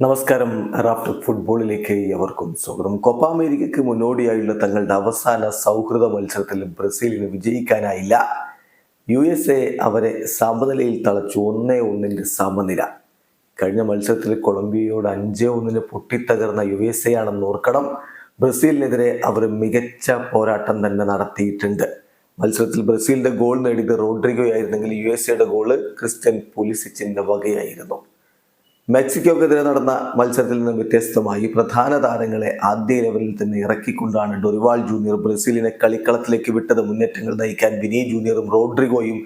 നമസ്കാരം. റാഫ്റ്റർ ഫുട്ബോളിലേക്ക് എവർക്കും സ്വാഗതം. കോപ്പ അമേരിക്കയ്ക്ക് മുന്നോടിയായുള്ള തങ്ങളുടെ അവസാന സൗഹൃദ മത്സരത്തിൽ ബ്രസീലിന് വിജയിക്കാനായില്ല. USA അവരെ സമനിലയിൽ തളച്ചു. 1-1 സമനില. കഴിഞ്ഞ മത്സരത്തിൽ കൊളംബിയയോട് 5-1 പൊട്ടിത്തകർന്ന USA ആണെന്ന് ഓർക്കണം. ബ്രസീലിനെതിരെ അവർ മികച്ച പോരാട്ടം തന്നെ നടത്തിയിട്ടുണ്ട്. മത്സരത്തിൽ ബ്രസീലിന്റെ ഗോൾ നേടിയത് റോഡ്രിഗോ ആയിരുന്നെങ്കിൽ USAയുടെ ഗോള് ക്രിസ്റ്റ്യൻ പുലിസിച്ചിന്റെ വകയായിരുന്നു. മെക്സിക്കോക്കെതിരെ നടന്ന മത്സരത്തിൽ നിന്ന് വ്യത്യസ്തമായി പ്രധാന താരങ്ങളെ ആദ്യ ലെവലിൽ തന്നെ ഇറക്കിക്കൊണ്ടാണ് ഡൊറിവാൾ ജൂനിയർ ബ്രസീലിനെ കളിക്കളത്തിലേക്ക് വിട്ടത്. മുന്നേറ്റങ്ങൾ നയിക്കാൻ വിനി ജൂനിയറും റോഡ്രിഗോയും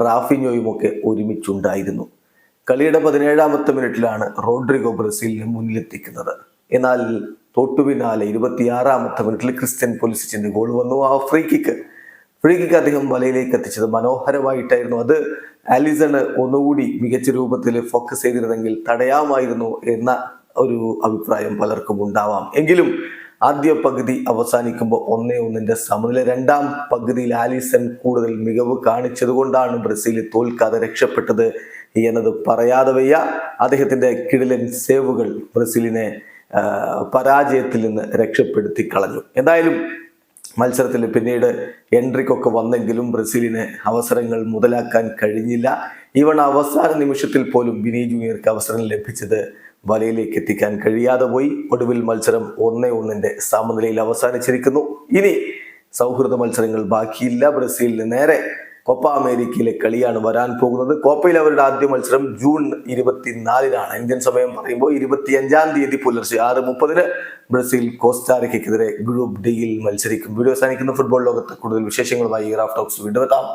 റാഫിഞ്ഞോയും ഒക്കെ ഒരുമിച്ചുണ്ടായിരുന്നു. കളിയുടെ 17ാമത്തെ മിനിറ്റിലാണ് റോഡ്രിഗോ ബ്രസീലിനെ മുന്നിലെത്തിക്കുന്നത്. എന്നാൽ തൊട്ടുപിന്നാലെ 26ാമത്തെ മിനിറ്റിൽ ക്രിസ്റ്റ്യൻ പുലിസിച്ചിന്റെ ഗോൾ വന്നു. ആ ഫ്രീ കിക്ക് അദ്ദേഹം വലയിലേക്ക് എത്തിച്ചത് മനോഹരമായിട്ടായിരുന്നു. അത് ആലിസണ് ഒന്നുകൂടി മികച്ച രൂപത്തിൽ ഫോക്കസ് ചെയ്തിരുന്നെങ്കിൽ തടയാമായിരുന്നു എന്ന ഒരു അഭിപ്രായം പലർക്കും ഉണ്ടാവാം. എങ്കിലും ആദ്യ പകുതി അവസാനിക്കുമ്പോൾ 1-1 സമനില. രണ്ടാം പകുതിയിൽ ആലിസൺ കൂടുതൽ മികവ് കാണിച്ചത് കൊണ്ടാണ് ബ്രസീൽ തോൽക്കാതെ രക്ഷപ്പെട്ടത് എന്നത് പറയാതെ വയ്യ. അദ്ദേഹത്തിന്റെ കിടിലൻ സേവുകൾ ബ്രസീലിനെ പരാജയത്തിൽ നിന്ന് രക്ഷപ്പെടുത്തി കളഞ്ഞു. എന്തായാലും മത്സരത്തിൽ പിന്നീട് എൻട്രിക്കൊക്കെ വന്നെങ്കിലും ബ്രസീലിന് അവസരങ്ങൾ മുതലാക്കാൻ കഴിഞ്ഞില്ല. ഈവൺ അവസാന നിമിഷത്തിൽ പോലും വിനി ജൂനിയർക്ക് അവസരം ലഭിച്ചത് വലയിലേക്ക് എത്തിക്കാൻ കഴിയാതെ പോയി. ഒടുവിൽ മത്സരം 1-1 സമനിലയിൽ അവസാനിച്ചിരിക്കുന്നു. ഇനി സൗഹൃദ മത്സരങ്ങൾ ബാക്കിയില്ല. ബ്രസീലിന് നേരെ കോപ്പ അമേരിക്കയിലെ കളിയാണ് വരാൻ പോകുന്നത്. കോപ്പയിൽ അവരുടെ ആദ്യ മത്സരം ജൂൺ 24-നാണ്. ഇന്ത്യൻ സമയം പറയുമ്പോൾ 25-ാം തീയതി പുലർച്ചെ 6:30 ബ്രസീൽ കോസ്റ്റാറിക്കയ്ക്കെതിരെ ഗ്രൂപ്പ് ഡിയിൽ മത്സരിക്കും. വീഡിയോ അവസാനിക്കുന്ന ഫുട്ബോൾ ലോകത്ത് കൂടുതൽ വിശേഷങ്ങളുമായി റാഫ് ടോക്സ് വീണ്ടും എത്താം.